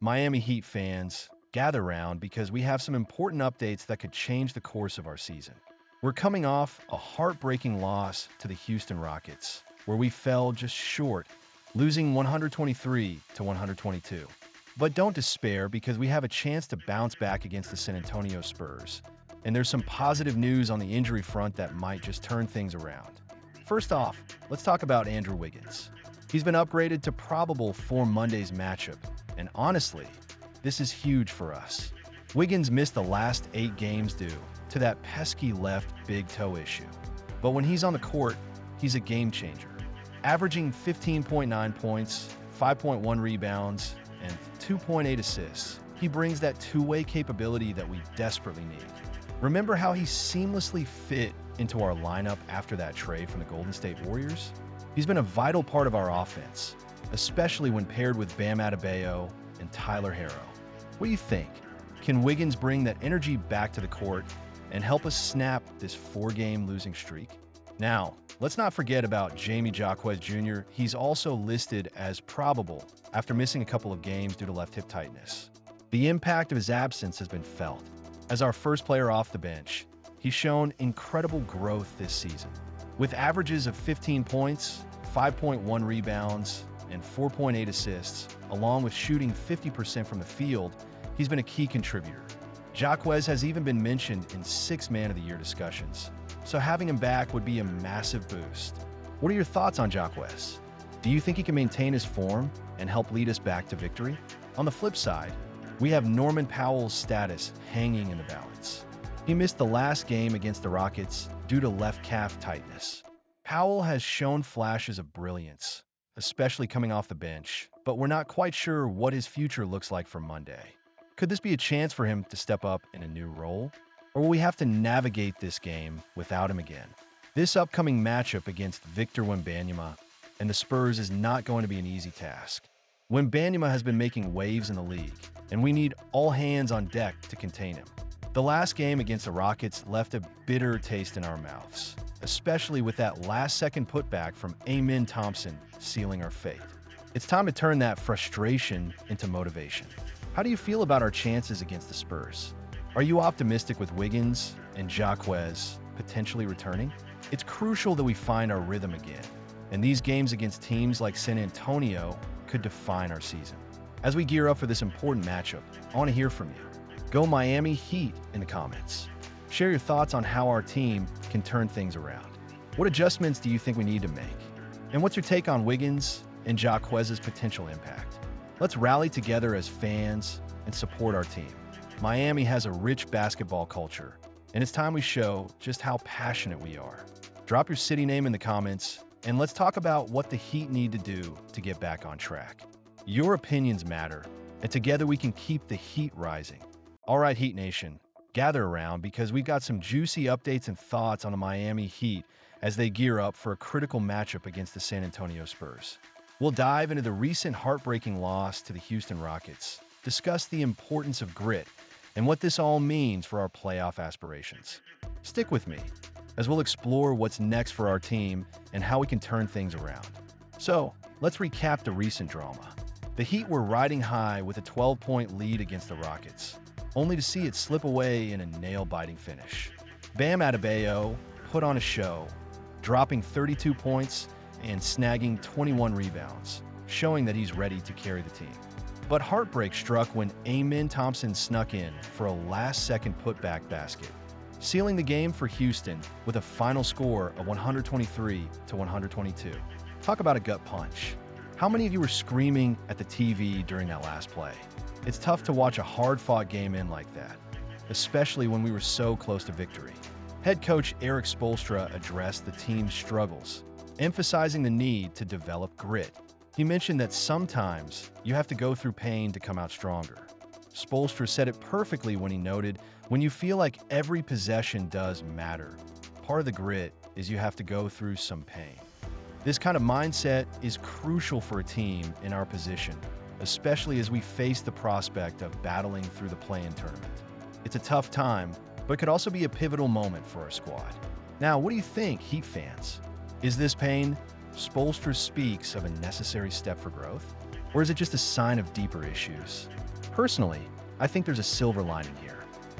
Miami Heat fans, gather round because we have some important updates that could change the course of our season. We're coming off a heartbreaking loss to the Houston Rockets, where we fell just short, losing 123 to 122. But don't despair because we have a chance to bounce back against the San Antonio Spurs. And there's some positive news on the injury front that might just turn things around. First off, let's talk about Andrew Wiggins. He's been upgraded to probable for Monday's matchup, and honestly, this is huge for us. Wiggins missed the last 8 games due to that pesky left big toe issue. But when he's on the court, he's a game changer. Averaging 15.9 points, 5.1 rebounds, and 2.8 assists, he brings that two-way capability that we desperately need. Remember how he seamlessly fit into our lineup after that trade from the Golden State Warriors? He's been a vital part of our offense, especially when paired with Bam Adebayo and Tyler Herro. What do you think? Can Wiggins bring that energy back to the court and help us snap this 4-game losing streak? Now, let's not forget about Jaquez Jr. He's also listed as probable after missing a couple of games due to left hip tightness. The impact of his absence has been felt. As our first player off the bench, he's shown incredible growth this season. With averages of 15 points, 5.1 rebounds, and 4.8 assists, along with shooting 50% from the field, he's been a key contributor. Jaquez has even been mentioned in 6 Man of the Year discussions, so having him back would be a massive boost. What are your thoughts on Jaquez? Do you think he can maintain his form and help lead us back to victory? On the flip side, we have Norman Powell's status hanging in the balance. He missed the last game against the Rockets due to left calf tightness. Powell has shown flashes of brilliance, especially coming off the bench, but we're not quite sure what his future looks like for Monday. Could this be a chance for him to step up in a new role? Or will we have to navigate this game without him again? This upcoming matchup against Victor Wembanyama and the Spurs is not going to be an easy task. Wembanyama has been making waves in the league, and we need all hands on deck to contain him. The last game against the Rockets left a bitter taste in our mouths, especially with that last-second putback from Amen Thompson sealing our fate. It's time to turn that frustration into motivation. How do you feel about our chances against the Spurs? Are you optimistic with Wiggins and Jaquez potentially returning? It's crucial that we find our rhythm again, and these games against teams like San Antonio could define our season. As we gear up for this important matchup, I want to hear from you. Go Miami Heat in the comments. Share your thoughts on how our team can turn things around. What adjustments do you think we need to make? And what's your take on Wiggins and Jaquez's potential impact? Let's rally together as fans and support our team. Miami has a rich basketball culture, and it's time we show just how passionate we are. Drop your city name in the comments, and let's talk about what the Heat need to do to get back on track. Your opinions matter, and together we can keep the heat rising. All right, Heat Nation, gather around because we've got some juicy updates and thoughts on the Miami Heat as they gear up for a critical matchup against the San Antonio Spurs. We'll dive into the recent heartbreaking loss to the Houston Rockets, discuss the importance of grit, and what this all means for our playoff aspirations. Stick with me as we'll explore what's next for our team and how we can turn things around. So, let's recap the recent drama. The Heat were riding high with a 12-point lead against the Rockets, only to see it slip away in a nail-biting finish. Bam Adebayo put on a show, dropping 32 points and snagging 21 rebounds, showing that he's ready to carry the team. But heartbreak struck when Amen Thompson snuck in for a last-second putback basket, sealing the game for Houston with a final score of 123 to 122. Talk about a gut punch. How many of you were screaming at the TV during that last play? It's tough to watch a hard-fought game end like that, especially when we were so close to victory. Head coach Erik Spoelstra addressed the team's struggles, emphasizing the need to develop grit. He mentioned that sometimes you have to go through pain to come out stronger. Spoelstra said it perfectly when he noted, when you feel like every possession does matter, part of the grit is you have to go through some pain. This kind of mindset is crucial for a team in our position, especially as we face the prospect of battling through the play-in tournament. It's a tough time, but it could also be a pivotal moment for our squad. Now, what do you think, Heat fans? Is this pain? Spoelstra speaks of a necessary step for growth. Or is it just a sign of deeper issues? Personally, I think there's a silver lining here.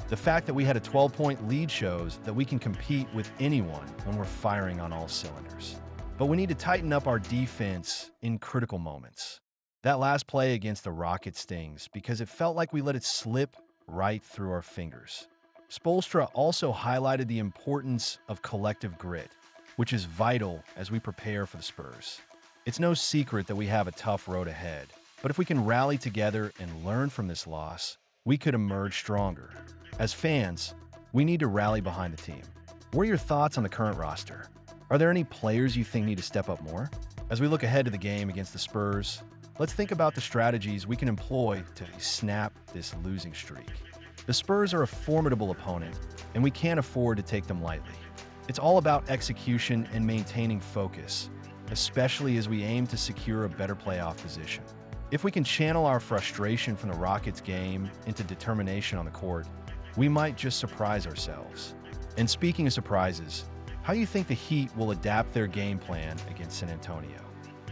The fact that we had a 12-point lead shows that we can compete with anyone when we're firing on all cylinders. But we need to tighten up our defense in critical moments. That last play against the Rockets stings because it felt like we let it slip right through our fingers. Spoelstra also highlighted the importance of collective grit, which is vital as we prepare for the Spurs. It's no secret that we have a tough road ahead, but if we can rally together and learn from this loss, we could emerge stronger. As fans, we need to rally behind the team. What are your thoughts on the current roster? Are there any players you think need to step up more? As we look ahead to the game against the Spurs, let's think about the strategies we can employ to snap this losing streak. The Spurs are a formidable opponent, and we can't afford to take them lightly. It's all about execution and maintaining focus, especially as we aim to secure a better playoff position. If we can channel our frustration from the Rockets game into determination on the court, we might just surprise ourselves. And speaking of surprises, how do you think the Heat will adapt their game plan against San Antonio?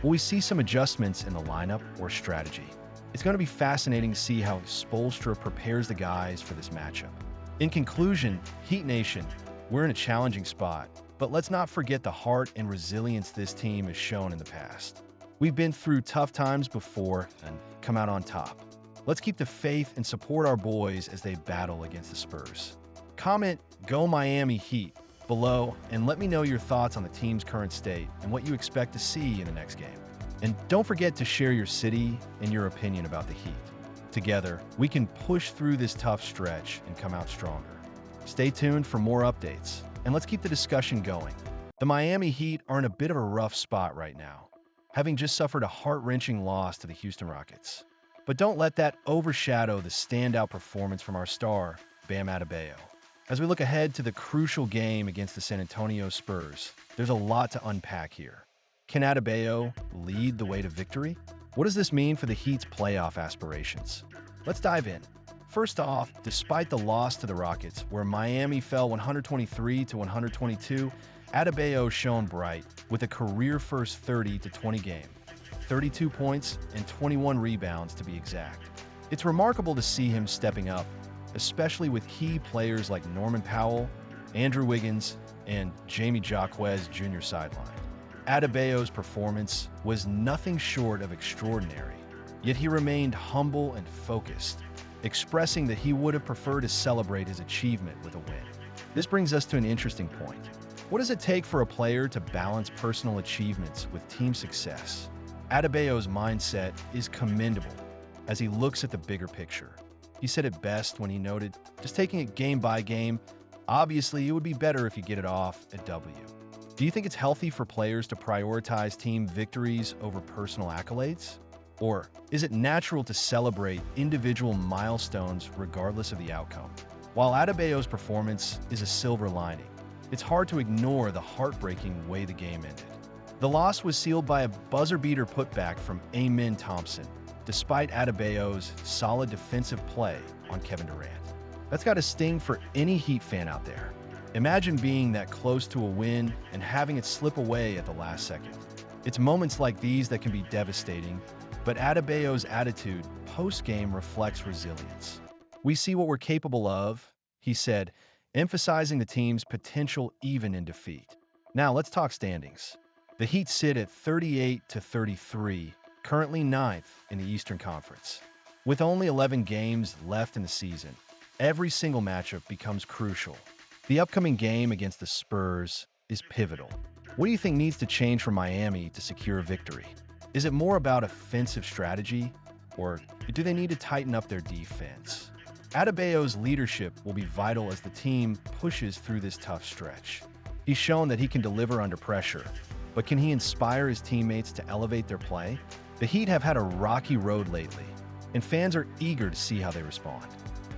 Will we see some adjustments in the lineup or strategy? It's going to be fascinating to see how Spoelstra prepares the guys for this matchup. In conclusion, Heat Nation, we're in a challenging spot, but let's not forget the heart and resilience this team has shown in the past. We've been through tough times before and come out on top. Let's keep the faith and support our boys as they battle against the Spurs. Comment "Go Miami Heat" below and let me know your thoughts on the team's current state and what you expect to see in the next game. And don't forget to share your city and your opinion about the Heat. Together, we can push through this tough stretch and come out stronger. Stay tuned for more updates, and let's keep the discussion going. The Miami Heat are in a bit of a rough spot right now, having just suffered a heart-wrenching loss to the Houston Rockets. But don't let that overshadow the standout performance from our star, Bam Adebayo. As we look ahead to the crucial game against the San Antonio Spurs, there's a lot to unpack here. Can Adebayo lead the way to victory? What does this mean for the Heat's playoff aspirations? Let's dive in. First off, despite the loss to the Rockets, where Miami fell 123 to 122, Adebayo shone bright with a career-first 30-20 game, 32 points and 21 rebounds to be exact. It's remarkable to see him stepping up, especially with key players like Norman Powell, Andrew Wiggins, and Jamie Jaquez Jr. sidelined. Adebayo's performance was nothing short of extraordinary, yet he remained humble and focused, expressing that he would have preferred to celebrate his achievement with a win. This brings us to an interesting point. What does it take for a player to balance personal achievements with team success? Adebayo's mindset is commendable as he looks at the bigger picture. He said it best when he noted, "Just taking it game by game, obviously it would be better if you get it off at W." Do you think it's healthy for players to prioritize team victories over personal accolades? Or is it natural to celebrate individual milestones regardless of the outcome? While Adebayo's performance is a silver lining, it's hard to ignore the heartbreaking way the game ended. The loss was sealed by a buzzer-beater putback from Amen Thompson, despite Adebayo's solid defensive play on Kevin Durant. That's got to sting for any Heat fan out there. Imagine being that close to a win and having it slip away at the last second. It's moments like these that can be devastating, but Adebayo's attitude post-game reflects resilience. "We see what we're capable of," he said, emphasizing the team's potential even in defeat. Now let's talk standings. The Heat sit at 38-33, currently 9th in the Eastern Conference. With only 11 games left in the season, every single matchup becomes crucial. The upcoming game against the Spurs is pivotal. What do you think needs to change for Miami to secure a victory? Is it more about offensive strategy, or do they need to tighten up their defense? Adebayo's leadership will be vital as the team pushes through this tough stretch. He's shown that he can deliver under pressure, but can he inspire his teammates to elevate their play? The Heat have had a rocky road lately, and fans are eager to see how they respond.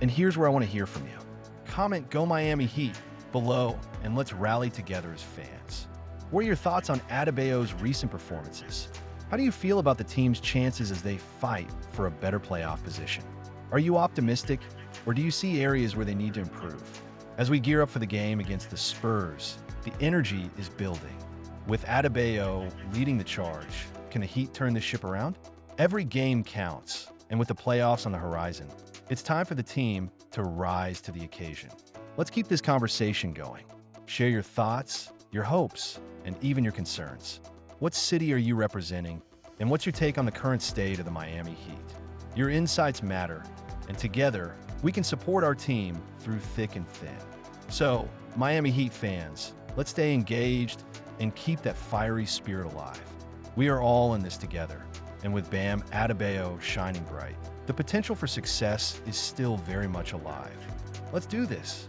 And here's where I want to hear from you. Comment "Go Miami Heat" below, and let's rally together as fans. What are your thoughts on Adebayo's recent performances? How do you feel about the team's chances as they fight for a better playoff position? Are you optimistic, or do you see areas where they need to improve? As we gear up for the game against the Spurs, the energy is building. With Adebayo leading the charge, can the Heat turn this ship around? Every game counts, and with the playoffs on the horizon, it's time for the team to rise to the occasion. Let's keep this conversation going. Share your thoughts, your hopes, and even your concerns. What city are you representing, and what's your take on the current state of the Miami Heat? Your insights matter, and together, we can support our team through thick and thin. So, Miami Heat fans, let's stay engaged and keep that fiery spirit alive. We are all in this together, and with Bam Adebayo shining bright, the potential for success is still very much alive. Let's do this.